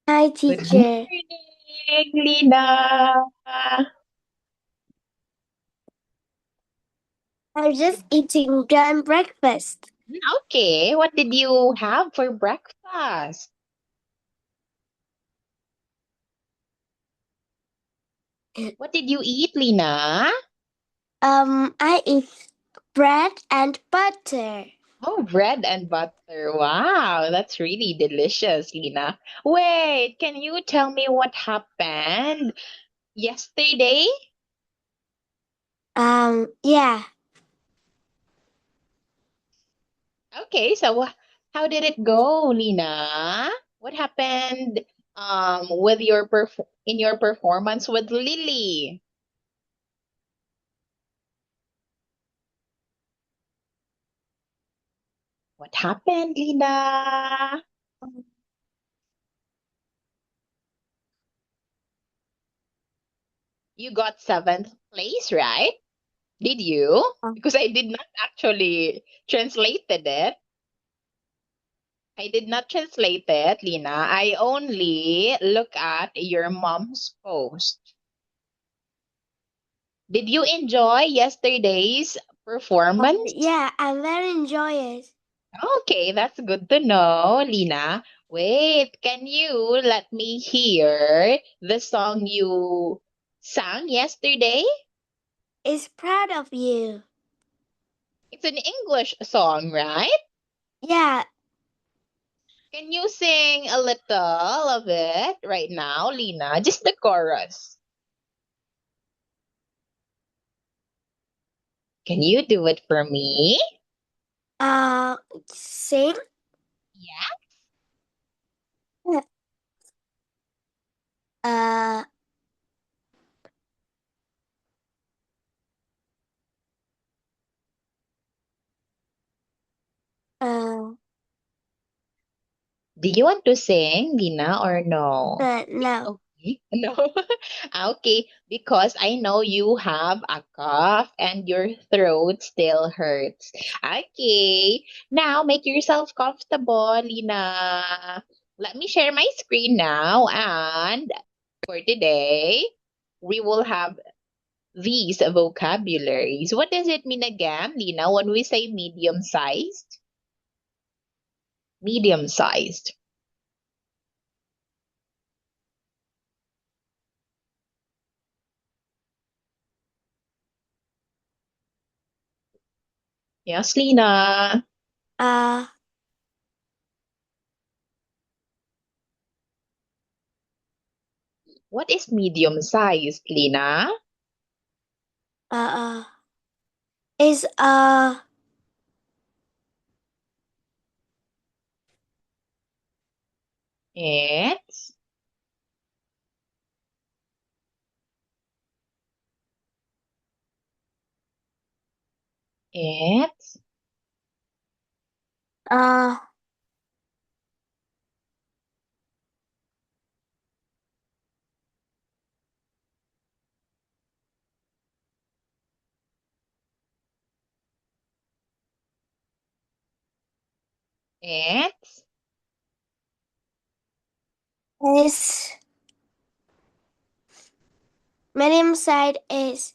Hi, Good teacher. morning, Lina. I'm just eating done breakfast. Okay, what did you have for breakfast? What did you eat, Lina? I eat bread and butter. Oh, bread and butter. Wow, that's really delicious, Lina. Wait, can you tell me what happened yesterday? Yeah. Okay, so how did it go, Lina? What happened with your in your performance with Lily? What happened, Lina? You got seventh place, right? Did you? Um, Because I did not actually translated it. I did not translate it, Lina. I only look at your mom's post. Did you enjoy yesterday's performance? yeah, I very enjoy it. Okay, that's good to know, Lina. Wait, can you let me hear the song you sang yesterday? It's proud of you. It's an English song, right? Yeah, Can you sing a little of it right now, Lina? Just the chorus. Can you do it for me? uh, sing. Yeah. Uh, uh, Do you want to sing, Lina, or no? It's no. okay. No. Okay, because I know you have a cough and your throat still hurts. Okay, now make yourself comfortable, Lina. Let me share my screen now, and for today, we will have these vocabularies. What does it mean again, Lina, when we say medium sized? Medium sized. Yes, Lina. Uh, What is medium sized, Lina? uh, is It's, it's, uh, it's. is medium size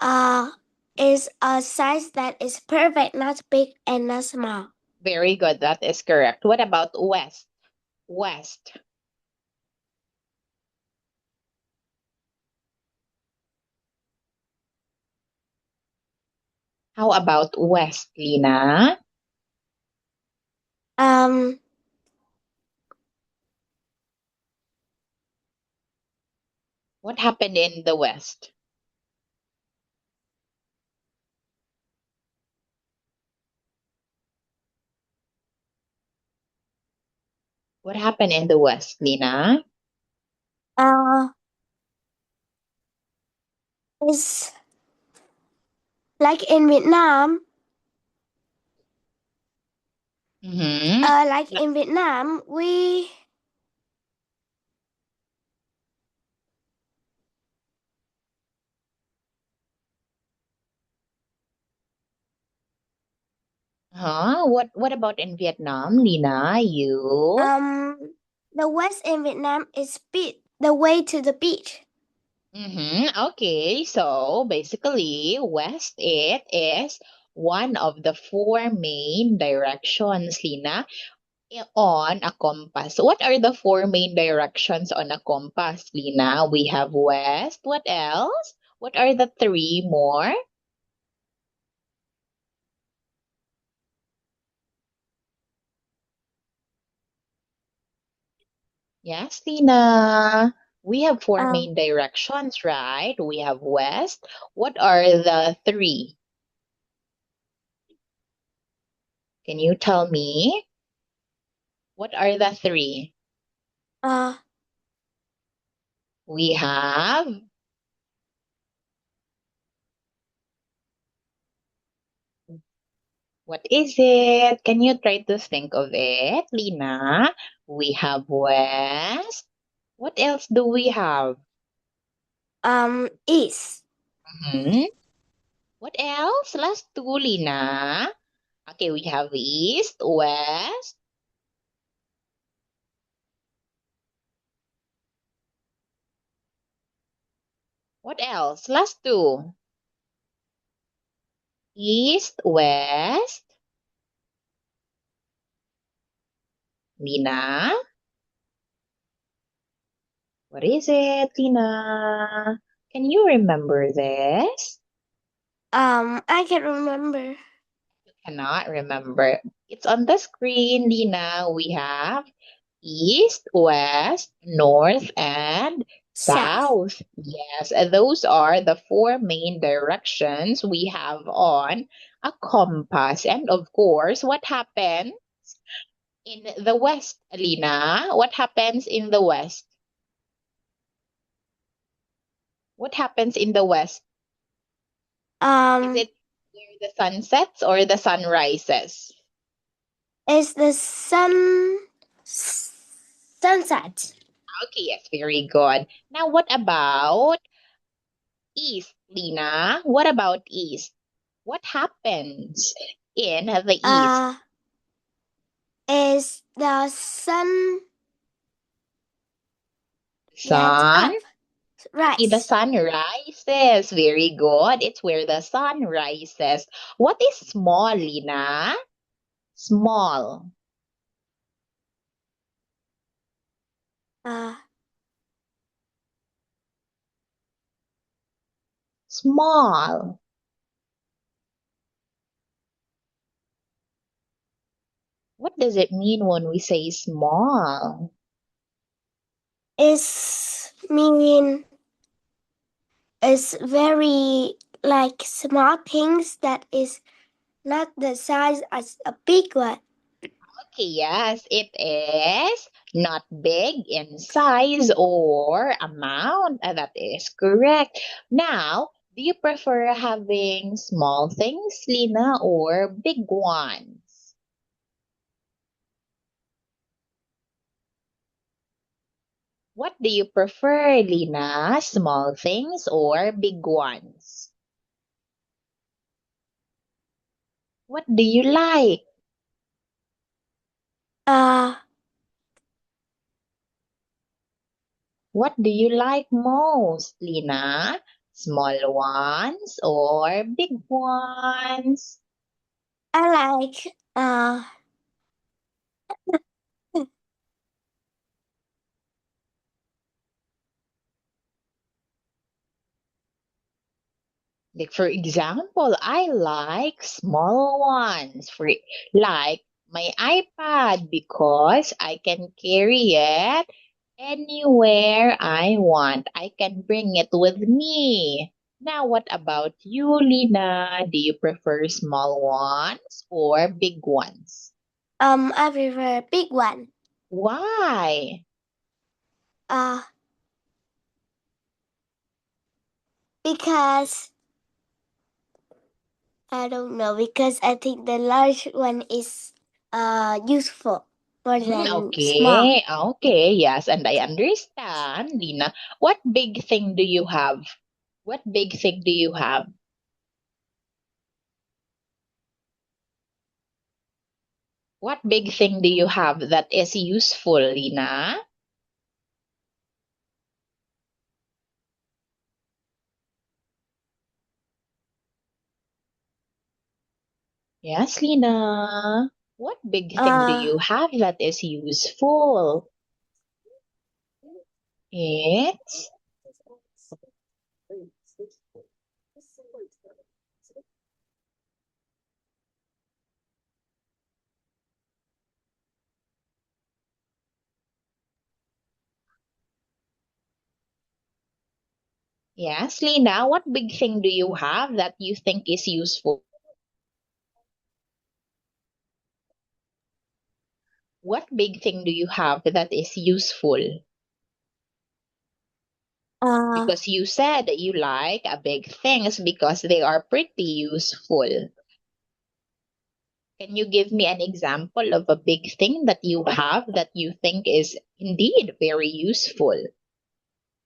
uh is a size that is perfect, not big and not small. Very good. That is correct. What about west? West. How about west, Lina? Um, What happened in the west? What happened in the west, Lina? uh, is like in Vietnam. Mm-hmm. Like in Vietnam, we Huh? What about in Vietnam, Lina? You? um The west in Vietnam is the way to the beach. Okay, so basically, west it is one of the four main directions, Lina, on a compass. What are the four main directions on a compass, Lina? We have west. What else? What are the three more? Yes, Lina. We have four Um, main directions, right? We have west. What are the three? Can you tell me? What are the three? uh, We have, what is it? Can you try to think of it, Lina? We have west. What else do we have? east. Hmm. What else? Last two, Lina. Okay, we have east, west. What else? Last two. East, west. Lina. What is it, Lina? Can you remember this? I can remember. Cannot remember. It's on the screen, Lina. We have east, west, north, and South. south. Yes, and those are the four main directions we have on a compass. And of course, what happens in the west, Lina? What happens in the west? What happens in the west? Is Um, it where the sun sets or the sun rises? is the sunset. Okay, yes, very good. Now, what about east, Lina? What about east? What happens in the east? Uh, is the sun gets Sun? up, Okay, the rise. sun rises. Very good. It's where the sun rises. What is small, Lina? Small. Uh, Small. What does it mean when we say small? is mean is very like small things that is not the size as a big one. Okay, yes, it is not big in size or amount. That is correct. Now, do you prefer having small things, Lina, or big ones? What do you prefer, Lina? Small things or big ones? What do you like? Uh, What do you like most, Lina? Small ones or big ones? I like Like for example, I like small ones for like my iPad because I can carry it anywhere I want. I can bring it with me. Now, what about you, Lina? Do you prefer small ones or big ones? I prefer a big one. Why? Uh, because I don't know, because I think the large one is useful more than small. Okay, yes, and I understand, Lina. What big thing do you have? What big thing do you have? What big thing do you have that is useful, Lina? Yes, Lina. What big thing do Uh, you have that is useful? It's yes, Lina. What big thing do you have that you think is useful? What big thing do you have that is useful? uh, Because you said that you like big things because they are pretty useful. Can you give me an example of a big thing that you have that you think is indeed very useful?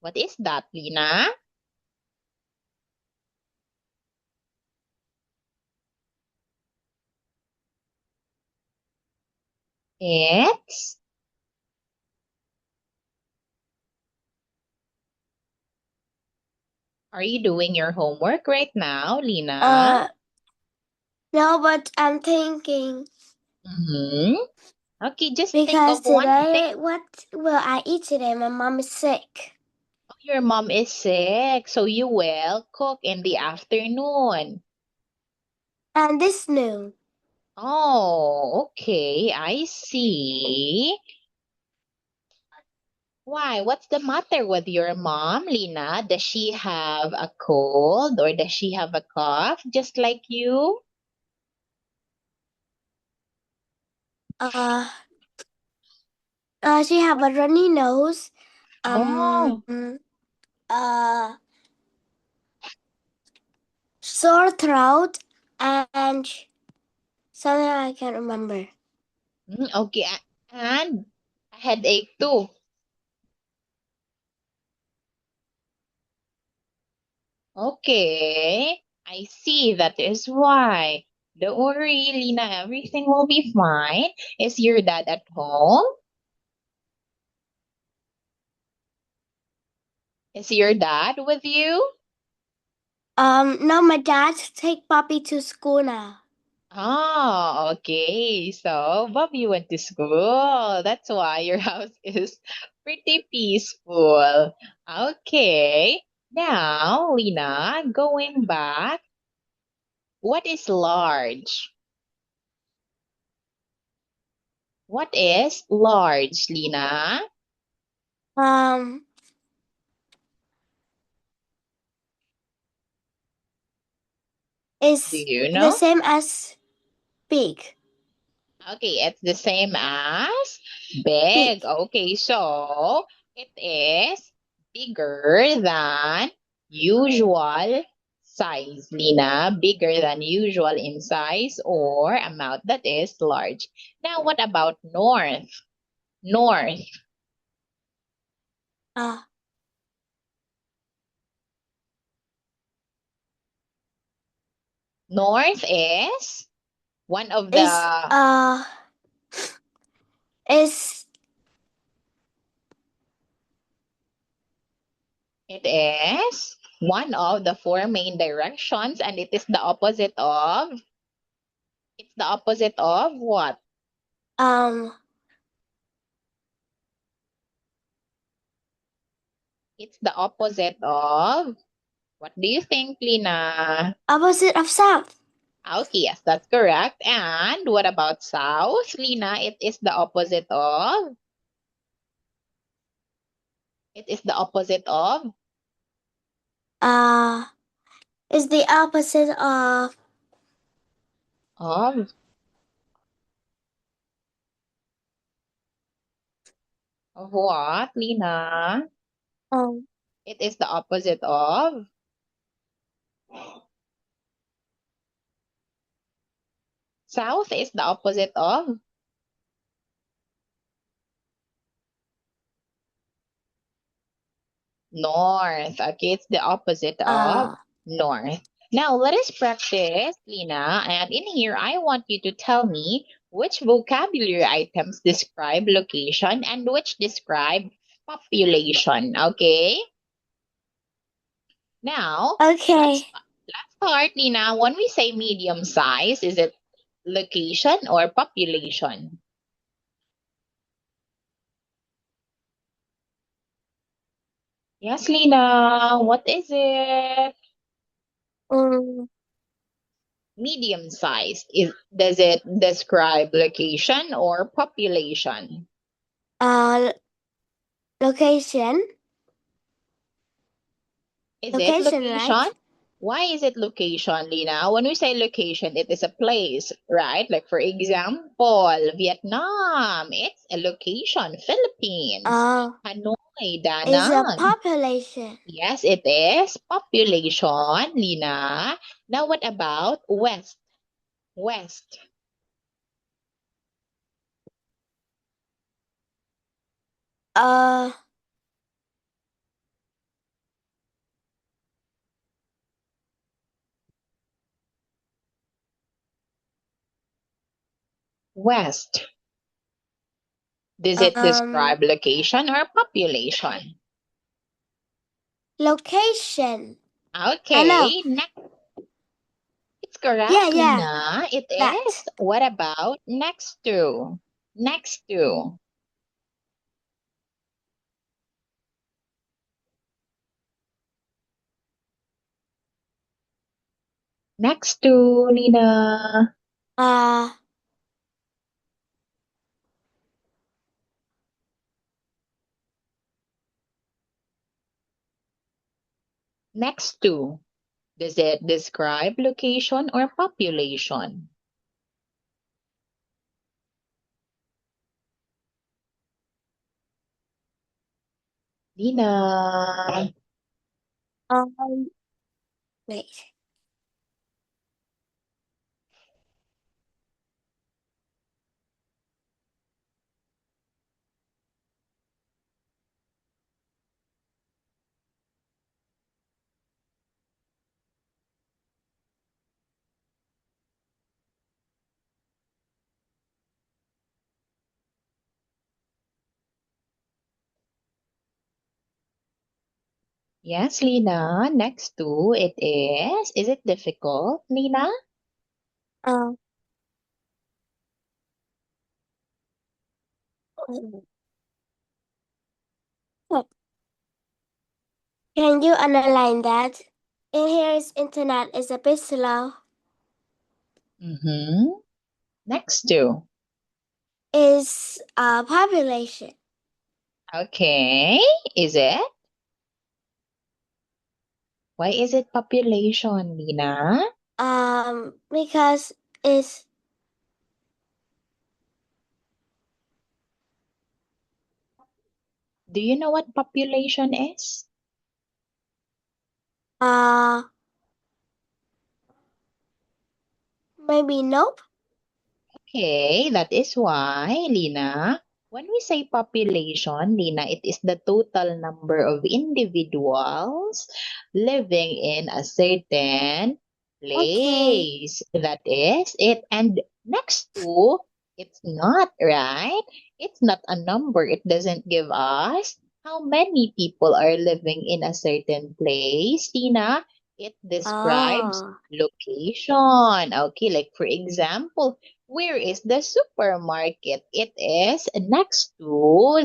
What is that, Lina? It's Are you doing your homework right now, Lina? uh, no, but I'm thinking Mm-hmm. Okay, just think because of one thing. today, what will I eat today? My mom is sick. Your mom is sick, so you will cook in the afternoon. And this noon. Oh, okay, I see. Why? What's the matter with your mom, Lina? Does she have a cold or does she have a cough just like you? Uh, she have a runny nose. Oh, Uh, sore throat and something I can't remember. okay. And a headache too. Okay, I see. That is why. Don't worry, Lina. Everything will be fine. Is your dad at home? Is your dad with you? No, my dad take Poppy to school now. Oh, okay. So, Bobby went to school. That's why your house is pretty peaceful. Okay. Now, Lina, going back, what is large? What is large, Lina? Um, Do is you the know? same as big. Okay, it's the same as big. Big. Okay, so it is bigger than usual size, Lina. Bigger than usual in size or amount that is large. Now, what about north? North. Uh, North is one of is the, uh is it is one of the four main directions and it's the opposite of what? um It's the opposite of, what do you think, Lina? opposite of south. Okay, yes, that's correct. And what about south, Lina? It is the opposite Uh, is the opposite of, of what, Lina? um It is the opposite of, south is the opposite of north. Okay, it's the opposite of uh north. Now let us practice, Lina. And in here, I want you to tell me Which vocabulary items describe location and which describe population? Okay. Now, let's Okay. start, Lina. When we say medium size, is it location or population? Yes, Lina. What is it? Mm, Medium size. Does it describe location or population? uh, location. Is it Location, location? right? Why is it location, Lina? When we say location, it is a place, right? Like for example, Vietnam, it's a location. Philippines, Oh, Hanoi, is a Danang. population. Yes, it is population, Lina. Now what about West? West. Uh, West. Does it um, describe location or population? location. I know. Okay, next. It's Yeah, correct, yeah. Lina. It is. That. What about next to? Next to. Next to, Lina. Uh, Next to. Does it describe location or population? Lina. um, wait. Yes, Lina. Next to it is. Is it difficult, Lina? Uh, oh, can you underline that? In here's internet is a bit slow. Mm-hmm. Next to. Is population. Okay. Is it? Why is it population, Lina? Because it's Do you know what population is? uh maybe nope. Okay, that is why, Lina, when we say population, Lina, it is the total number of individuals living in a certain Okay. place. That is it. And next to, it's not, right? It's not a number. It doesn't give us how many people are living in a certain place, Lina. It describes Oh. location. Okay, like for example, where is the supermarket? It is next to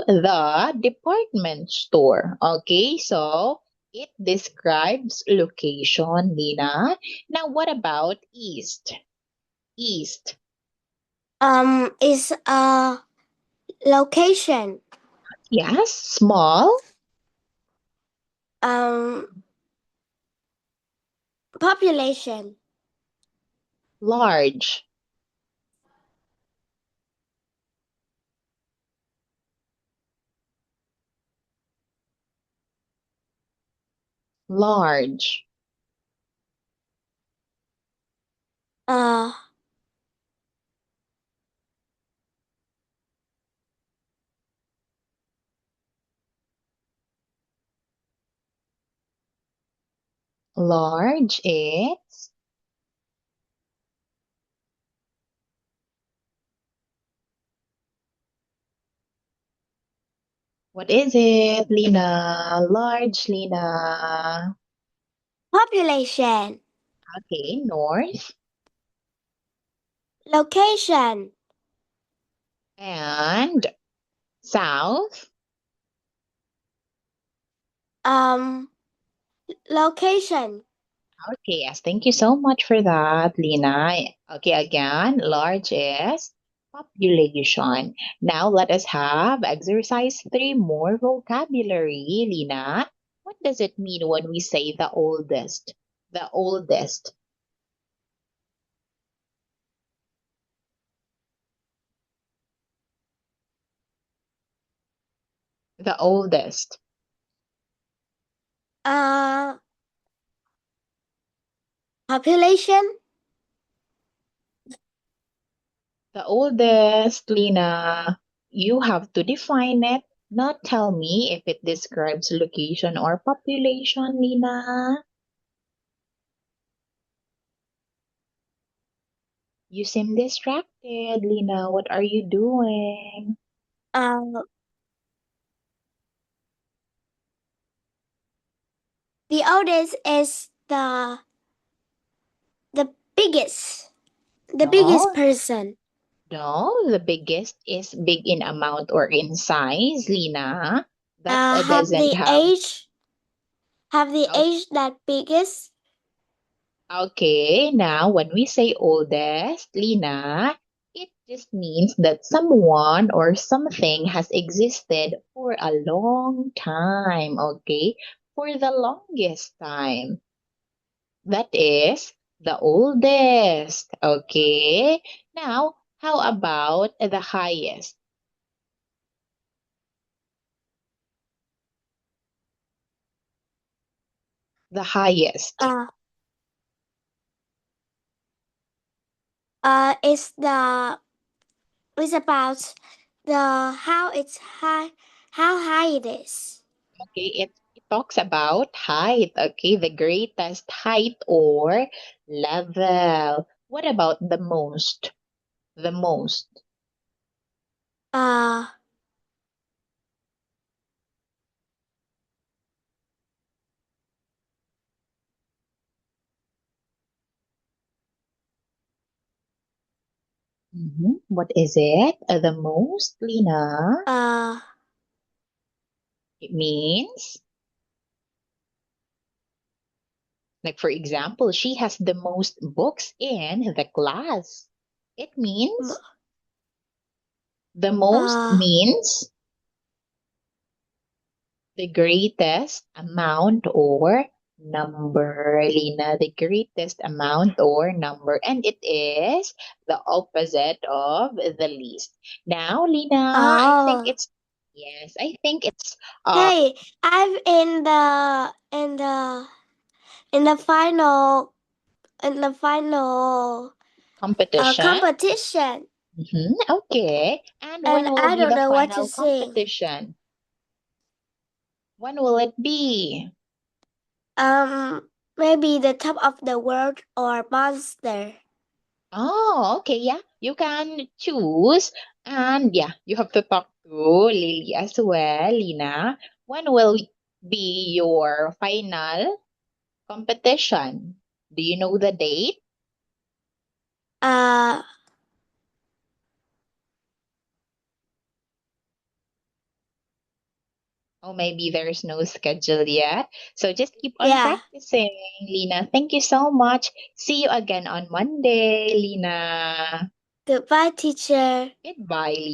the department store. Okay, so it describes location, Nina. Now what about east? East. Is a location. Yes, small, Um, population. large, large, Uh, large. It's What is it, Lina? Large, Lina. Population. Okay, north. Location. And south. Um, Location. Okay, yes, thank you so much for that, Lina. Okay, again, large is population. Now let us have exercise 3 more vocabulary, Lina. What does it mean when we say the oldest? The oldest. The oldest. Uh, Population. The oldest, Lina. You have to define it, not tell me if it describes location or population, Lina. You seem distracted, Lina. What are you doing? Uh, the oldest is the biggest. The biggest No, person. no. The biggest is big in amount or in size, Lina. That Have doesn't the have. age. Have the o- age that biggest. Okay, now when we say oldest, Lina, it just means that someone or something has existed for a long time, okay? For the longest time. That is the oldest. Okay. Now, how about the highest? The highest. Uh, is the is about the how high it is. Okay, it talks about height. Okay, the greatest height or level. What about the most? The most. Uh, What is it? The most, Lina? uh, It means, like for example, she has the most books in the class. It m- means the most uh, means the greatest amount or number, Lina, the greatest amount or number. And it is the opposite of the least. Now, Lina, I think oh. it's, yes, I think it's Hey, I'm in the final competition. competition, Okay. And when and will I be don't the know what to final sing. competition? When will it be? Maybe the top of the world or monster. Oh, okay, yeah. You can choose. And yeah, you have to talk to Lily as well, Lina. When will be your final competition? Do you know the date? Uh, Or maybe there's no schedule yet. So just keep on yeah. practicing, Lina. Thank you so much. See you again on Monday, Lina. Goodbye, teacher. Goodbye,